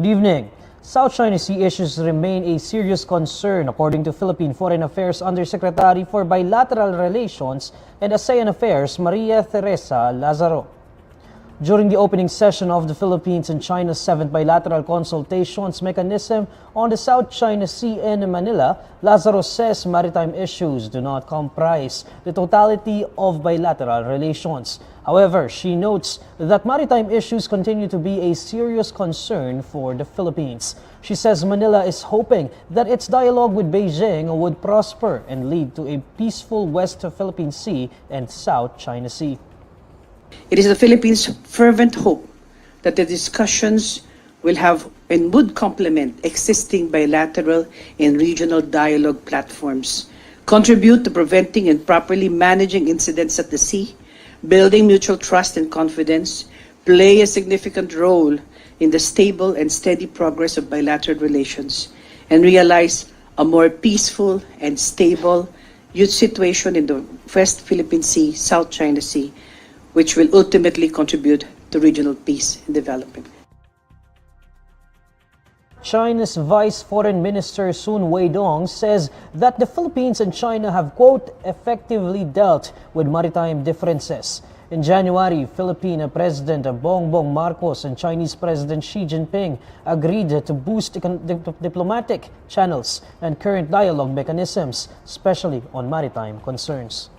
Good evening. South China Sea issues remain a serious concern, according to Philippine Foreign Affairs Undersecretary for Bilateral Relations and ASEAN Affairs, Maria Teresa Lazaro. During the opening session of the Philippines and China's 7th Bilateral Consultations Mechanism on the South China Sea in Manila, Lazaro says maritime issues do not comprise the totality of bilateral relations. However, she notes that maritime issues continue to be a serious concern for the Philippines. She says Manila is hoping that its dialogue with Beijing would prosper and lead to a peaceful West Philippine Sea and South China Sea. It is the Philippines' fervent hope that the discussions will have and would complement existing bilateral and regional dialogue platforms, contribute to preventing and properly managing incidents at the sea, building mutual trust and confidence, play a significant role in the stable and steady progress of bilateral relations, and realize a more peaceful and stable situation in the West Philippine Sea, South China Sea, which will ultimately contribute to regional peace and development. China's Vice Foreign Minister Sun Weidong says that the Philippines and China have, quote, effectively dealt with maritime differences. In January, Philippine President Bongbong Marcos and Chinese President Xi Jinping agreed to boost diplomatic channels and current dialogue mechanisms, especially on maritime concerns.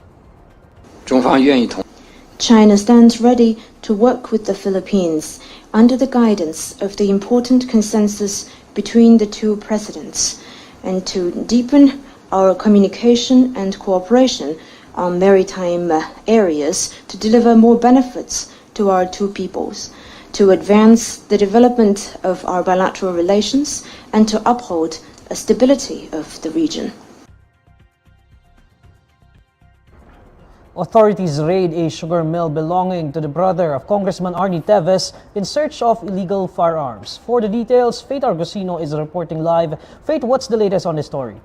China stands ready to work with the Philippines under the guidance of the important consensus between the two presidents and to deepen our communication and cooperation on maritime areas to deliver more benefits to our two peoples, to advance the development of our bilateral relations and to uphold a stability of the region. Authorities raid a sugar mill belonging to the brother of Congressman Arnie Teves in search of illegal firearms. For the details, Faith Argusino is reporting live. Faith, what's the latest on this story?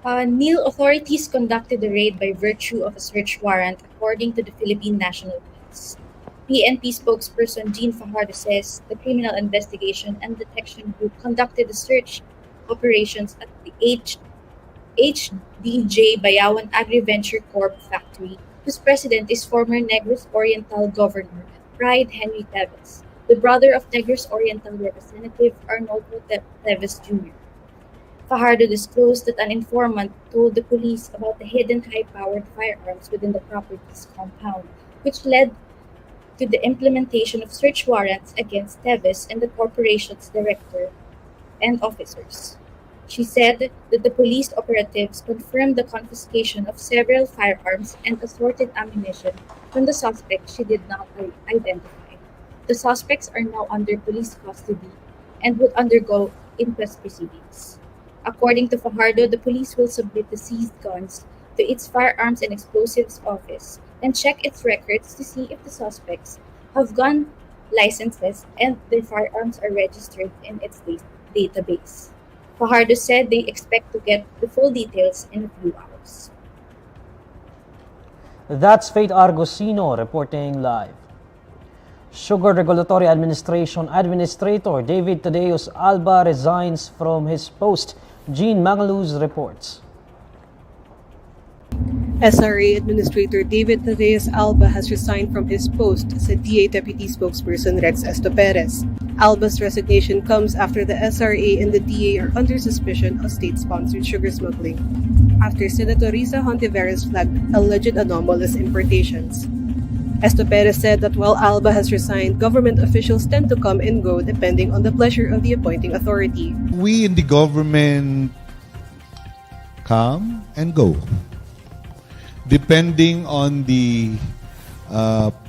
Neil, authorities conducted the raid by virtue of a search warrant, according to the Philippine National Police. PNP spokesperson Jean Fajardo says the Criminal Investigation and Detection Group conducted the search operations at the HDJ Bayawan Agri-Venture Corp factory, whose president is former Negros Oriental Governor Pride Henry Teves, the brother of Negros Oriental Representative Arnoldo Teves Jr. Fajardo disclosed that an informant told the police about the hidden high-powered firearms within the property's compound, which led to the implementation of search warrants against Teves and the corporation's director and officers. She said that the police operatives confirmed the confiscation of several firearms and assorted ammunition from the suspect she did not identify. The suspects are now under police custody and would undergo inquest proceedings. According to Fajardo, the police will submit the seized guns to its Firearms and Explosives Office and check its records to see if the suspects have gun licenses and their firearms are registered in its database. Fajardo said they expect to get the full details in a few hours. That's Faith Argusino reporting live. Sugar Regulatory Administration Administrator David Tadeus Alba resigns from his post. Jean Mangaluz reports. SRA Administrator David Teves Alba has resigned from his post, said DA Deputy Spokesperson Rex Perez. Alba's resignation comes after the SRA and the DA are under suspicion of state-sponsored sugar smuggling, after Senator Risa Hontiveros flagged alleged anomalous importations. Perez said that while Alba has resigned, government officials tend to come and go depending on the pleasure of the appointing authority. We in the government come and go, depending on the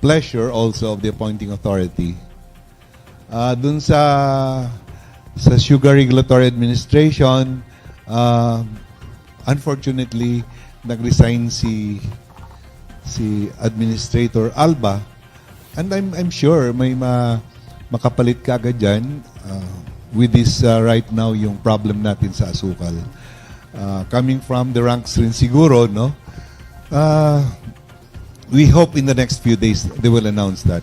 pleasure also of the appointing authority. Dun sa Sugar Regulatory Administration, unfortunately, nag-resign si Administrator Alba, and I'm sure may makapalit ka agad dyan with this right now yung problem natin sa asukal. Coming from the ranks rin siguro, no? We hope in the next few days they will announce that.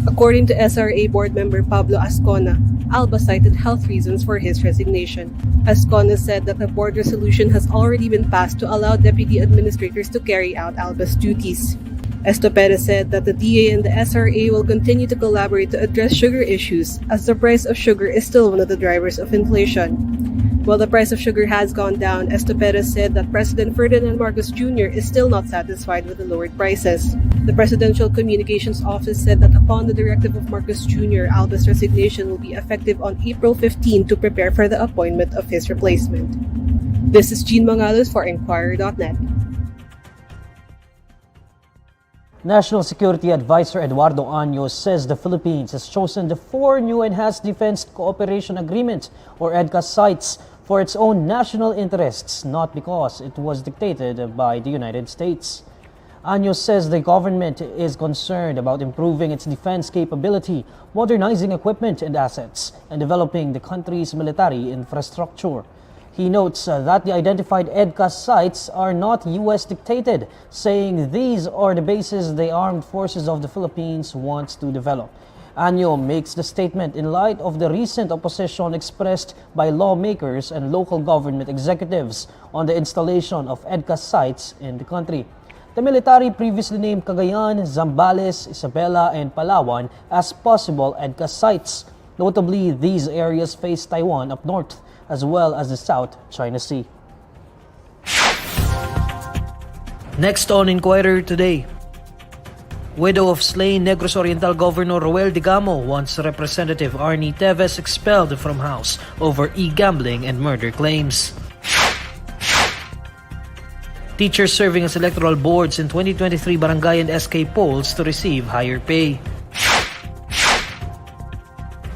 According to SRA board member Pablo Ascona, Alba cited health reasons for his resignation. Ascona said that a board resolution has already been passed to allow deputy administrators to carry out Alba's duties. Estopera said that the DA and the SRA will continue to collaborate to address sugar issues, as the price of sugar is still one of the drivers of inflation. While the price of sugar has gone down, Estopera said that President Ferdinand Marcos Jr. is still not satisfied with the lowered prices. The Presidential Communications Office said that upon the directive of Marcos Jr., Alba's resignation will be effective on April 15 to prepare for the appointment of his replacement. This is Jean Mangalos for INQUIRER.net. National Security Advisor Eduardo Años says the Philippines has chosen the 4 new Enhanced Defense Cooperation Agreement, or Edca sites, for its own national interests, not because it was dictated by the United States. Años says the government is concerned about improving its defense capability, modernizing equipment and assets, and developing the country's military infrastructure. He notes that the identified Edca sites are not U.S. dictated, saying these are the bases the armed forces of the Philippines wants to develop. Año makes the statement in light of the recent opposition expressed by lawmakers and local government executives on the installation of Edca sites in the country. The military previously named Cagayan, Zambales, Isabela, and Palawan as possible Edca sites. Notably, these areas face Taiwan up north, as well as the South China Sea. Next on Inquirer Today. Widow of slain Negros Oriental Governor Roel Degamo wants Representative Arnie Teves expelled from House over e-gambling and murder claims. Teachers serving as electoral boards in 2023 Barangay and SK polls to receive higher pay.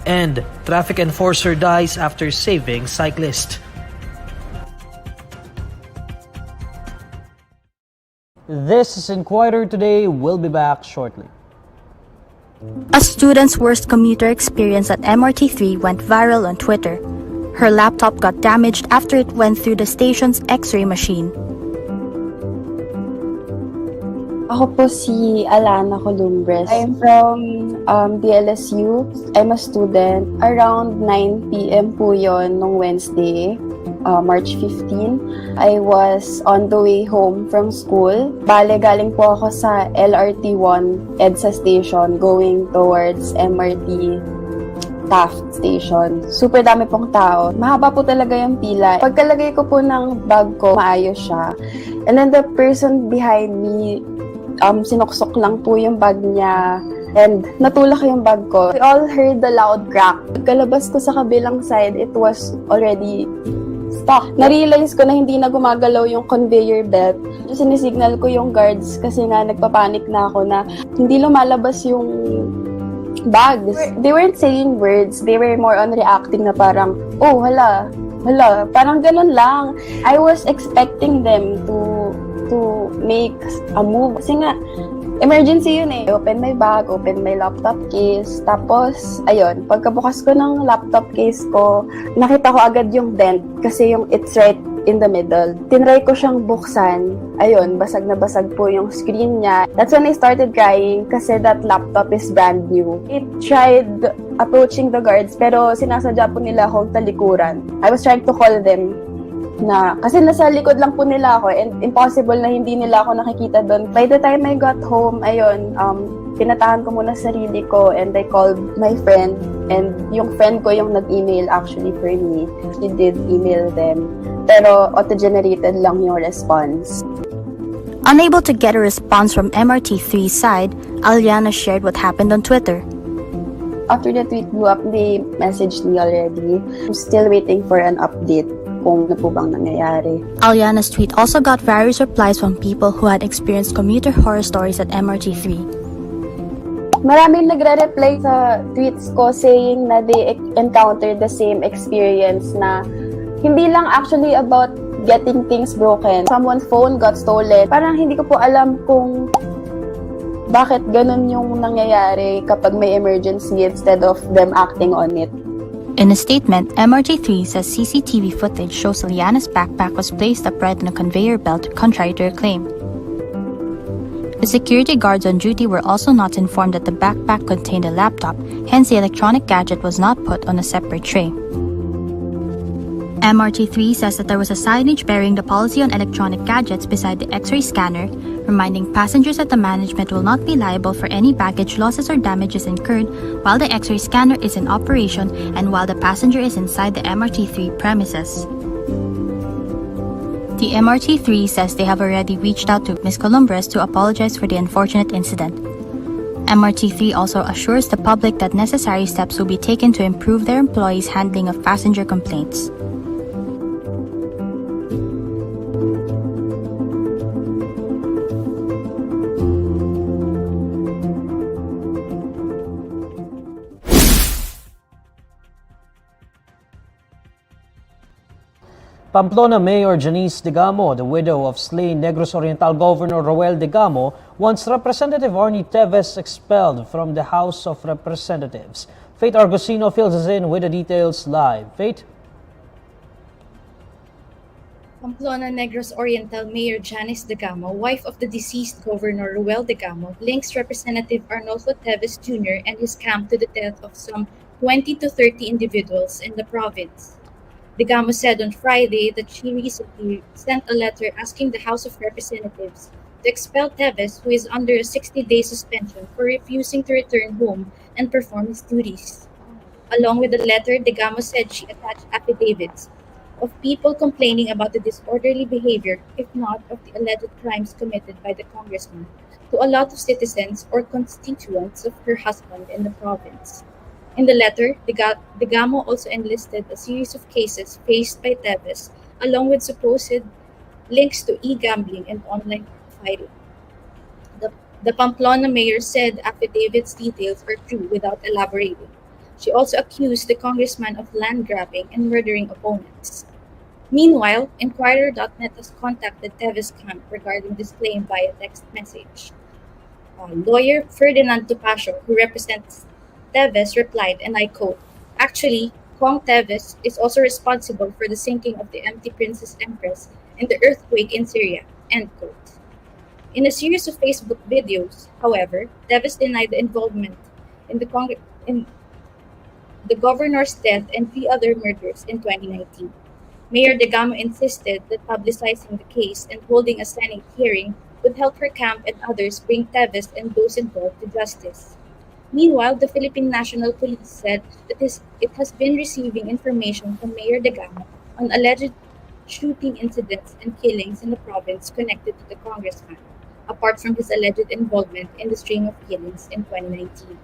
And traffic enforcer dies after saving cyclist. This is Inquirer Today. We'll be back shortly. A student's worst commuter experience at MRT3 went viral on Twitter. Her laptop got damaged after it went through the station's X-ray machine. Ako po si Alana Columbres. I'm from DLSU. I'm a student. Around 9 p.m. po yon nung Wednesday, March 15. I was on the way home from school. Bale, galing po ako sa LRT1 EDSA station going towards MRT Taft Station. Super dami pong tao. Mahaba po talaga yung pila. Pagkalagay ko po ng bag ko, maayos siya. And then the person behind me, sinuksok lang po yung bag niya and natulak yung bag ko. We all heard the loud crack. Pagkalabas ko sa kabilang side, it was already stuck. Na-realize ko na hindi na gumagalaw yung conveyor belt. Sinisignal ko yung guards kasi nga nagpapanik na ako na hindi lumalabas yung bags. They weren't saying words. They were more on reacting na parang, oh, hala, parang ganun lang. I was expecting them to make a move. Kasi nga, emergency yun eh. Open my bag, open my laptop case. Tapos, ayun, pagkabukas ko ng laptop case ko, nakita ko agad yung dent kasi yung it's right in the middle. Tinry ko siyang buksan. Ayun, basag na basag po yung screen niya. That's when I started crying kasi that laptop is brand new. It tried approaching the guards pero sinasadya po nila akong talikuran. I was trying to call them na kasi nasa likod lang po nila ako and impossible na hindi nila ako nakikita doon. By the time I got home, ayun, pinatahan ko muna sarili ko and I called my friend and yung friend ko yung nag-email actually for me. She did email them pero auto-generated lang yung response. Unable to get a response from MRT3's side, Aliana shared what happened on Twitter. After the tweet blew up, they messaged me already. I'm still waiting for an update kung ano po bang nangyayari. Aliana's tweet also got various replies from people who had experienced commuter horror stories at MRT3. Maraming nagre-reply sa tweets ko saying na they encountered the same experience na hindi lang actually about getting things broken. Someone's phone got stolen. Parang hindi ko po alam kung bakit ganun yung nangyayari kapag may emergency instead of them acting on it. In a statement, MRT3 says CCTV footage shows Aliana's backpack was placed upright on a conveyor belt, contrary to her claim. The security guards on duty were also not informed that the backpack contained a laptop, hence the electronic gadget was not put on a separate tray. MRT3 says that there was a signage bearing the policy on electronic gadgets beside the X-ray scanner, reminding passengers that the management will not be liable for any baggage losses or damages incurred while the X-ray scanner is in operation and while the passenger is inside the MRT3 premises. The MRT3 says they have already reached out to Ms. Columbres to apologize for the unfortunate incident. MRT3 also assures the public that necessary steps will be taken to improve their employees' handling of passenger complaints. Pamplona Mayor Janice Degamo, the widow of slain Negros Oriental Governor Roel Degamo, wants Representative Arnie Teves expelled from the House of Representatives. Faith Argusino fills us in with the details live. Faith? Pamplona Negros Oriental Mayor Janice Degamo, wife of the deceased Governor Roel Degamo, links Representative Arnolfo Teves Jr. and his camp to the death of some 20 to 30 individuals in the province. Degamo said on Friday that she recently sent a letter asking the House of Representatives to expel Teves, who is under a 60-day suspension for refusing to return home and perform his duties. Along with the letter, Degamo said she attached affidavits of people complaining about the disorderly behavior, if not of the alleged crimes committed by the congressman, to a lot of citizens or constituents of her husband in the province. In the letter, Degamo also enlisted a series of cases faced by Teves, along with supposed links to e-gambling and online fighting. The Pamplona mayor said affidavits' details are true without elaborating. She also accused the congressman of land grabbing and murdering opponents. Meanwhile, INQUIRER.net has contacted Teves' camp regarding this claim via text message. Lawyer Ferdinand Topacio, who represents Teves, replied, and I quote, "Actually, Kong Teves is also responsible for the sinking of the Empty Princess Empress and the earthquake in Syria." End quote. In a series of Facebook videos, however, Teves denied the involvement in the governor's death and 3 other murders in 2019. Mayor Degamo insisted that publicizing the case and holding a Senate hearing would help her camp and others bring Teves and those involved to justice. Meanwhile, the Philippine National Police said that it has been receiving information from Mayor Degamo on alleged shooting incidents and killings in the province connected to the congressman, apart from his alleged involvement in the string of killings in 2019.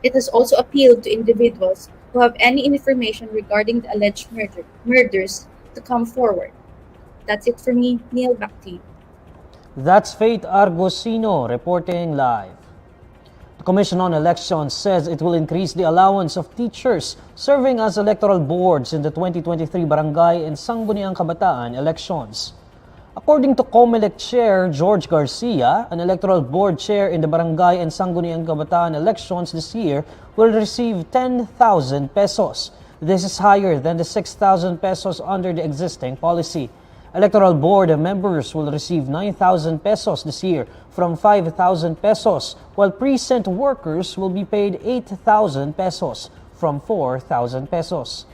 It has also appealed to individuals who have any information regarding the alleged murders to come forward. That's it for me. Neil, back to you. That's Faith Argusino reporting live. The Commission on Elections says it will increase the allowance of teachers serving as electoral boards in the 2023 Barangay and Sangguniang Kabataan elections. According to Comelec Chair George Garcia, an electoral board chair in the Barangay and Sangguniang Kabataan elections this year will receive 10,000 pesos. This is higher than the 6,000 pesos under the existing policy. Electoral board members will receive 9,000 pesos this year from 5,000 pesos, while precinct workers will be paid 8,000 pesos from 4,000 pesos.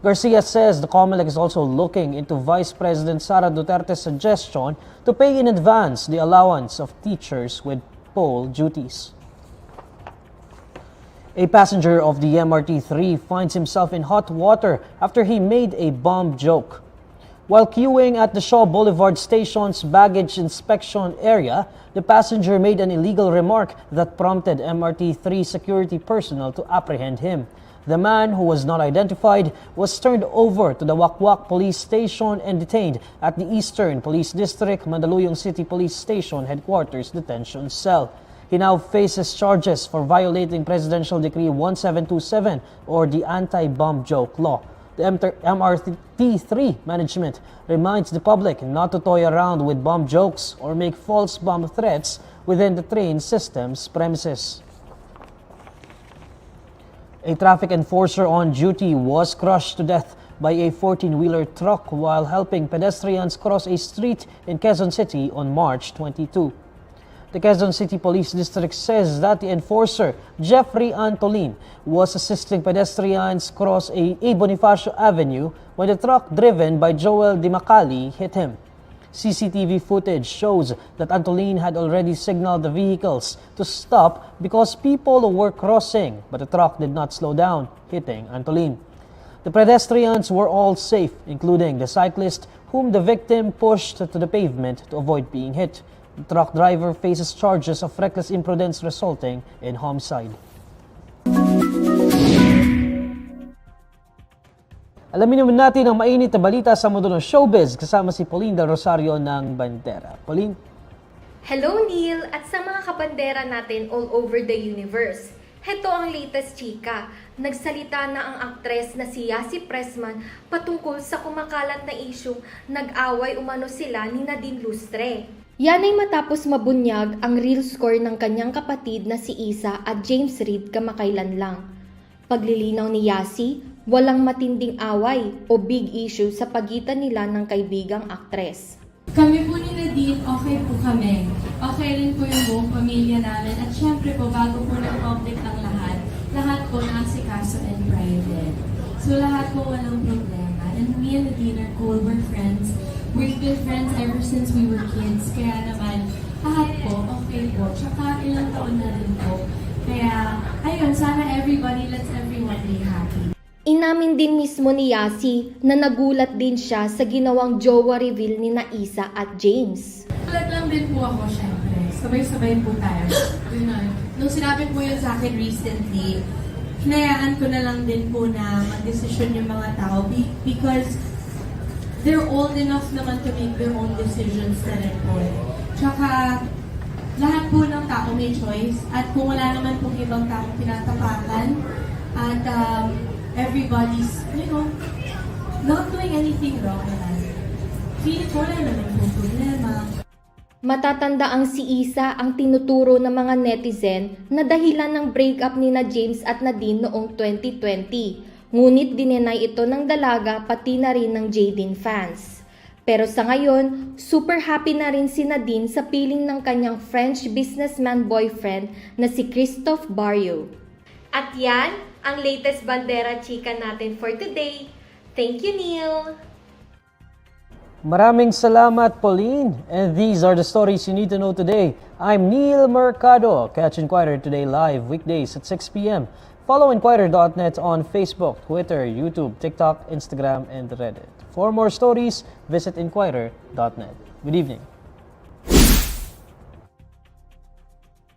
Garcia says the Comelec is also looking into Vice President Sara Duterte's suggestion to pay in advance the allowance of teachers with poll duties. A passenger of the MRT3 finds himself in hot water after he made a bomb joke. While queuing at the Shaw Boulevard Station's baggage inspection area, the passenger made an illegal remark that prompted MRT3 security personnel to apprehend him. The man, who was not identified, was turned over to the Wakwak Police Station and detained at the Eastern Police District, Mandaluyong City Police Station Headquarters Detention Cell. He now faces charges for violating Presidential Decree 1727 or the Anti-Bomb Joke Law. The MRT3 management reminds the public not to toy around with bomb jokes or make false bomb threats within the train system's premises. A traffic enforcer on duty was crushed to death by a 14-wheeler truck while helping pedestrians cross a street in Quezon City on March 22. The Quezon City Police District says that the enforcer, Jeffrey Antolin, was assisting pedestrians cross a Bonifacio Avenue when the truck driven by Joel Dimacali hit him. CCTV footage shows that Antolin had already signaled the vehicles to stop because people were crossing, but the truck did not slow down, hitting Antolin. The pedestrians were all safe, including the cyclist whom the victim pushed to the pavement to avoid being hit. The truck driver faces charges of reckless imprudence resulting in homicide. Alamin naman natin ang mainit na balita sa mundo ng showbiz kasama si Pauline Del Rosario ng Bandera. Pauline? Hello Neil at sa mga kabandera natin all over the universe. Heto ang latest chika. Nagsalita na ang aktres na si Yasi Pressman patungkol sa kumakalat na isyung nag-away umano sila ni Nadine Lustre. Yan ay matapos mabunyag ang real score ng kanyang kapatid na si Isa at James Reid kamakailan lang. Paglilinaw ni Yasi, walang matinding away o big issue sa pagitan nila ng kaibigang aktres. Kami po ni Nadine, okay po kami. Okay rin po yung buong pamilya namin. At syempre po, bago po ng-public ang lahat po naasikaso and private. So lahat po walang problema. And me and Nadine are cool, we're friends. We've been friends ever since we were kids. Kaya naman, lahat po, okay po. Tsaka ilang taon na rin po. Kaya, ayun, sana let's everyone be happy. Inamin din mismo ni Yasi na nagulat din siya sa ginawang jowa reveal ni Isa at James. Gulat lang din po ako, syempre. Sabay-sabay po tayo. Nung sinabi po yun sa akin recently, hinayaan ko na lang din po na mag-desisyon yung mga tao because they're old enough naman to make their own decisions na rin po. Tsaka, lahat po ng tao may choice at kung wala naman pong ibang taong pinatapakan at everybody's, not doing anything wrong. Feeling ko wala naman pong problema. Matatanda ang si Isa ang tinuturo ng mga netizen na dahilan ng breakup ni na James at Nadine noong 2020. Ngunit dinenay ito ng dalaga pati na rin ng Jadine fans. Pero sa ngayon, super happy na rin si Nadine sa piling ng kanyang French businessman boyfriend na si Christophe Barrio. At yan ang latest bandera chika natin for today. Thank you, Neil! Maraming salamat, Pauline. And these are the stories you need to know today. I'm Neil Mercado. Catch Inquirer Today live weekdays at 6 p.m. Follow INQUIRER.net on Facebook, Twitter, YouTube, TikTok, Instagram, and Reddit. For more stories, visit INQUIRER.net. Good evening.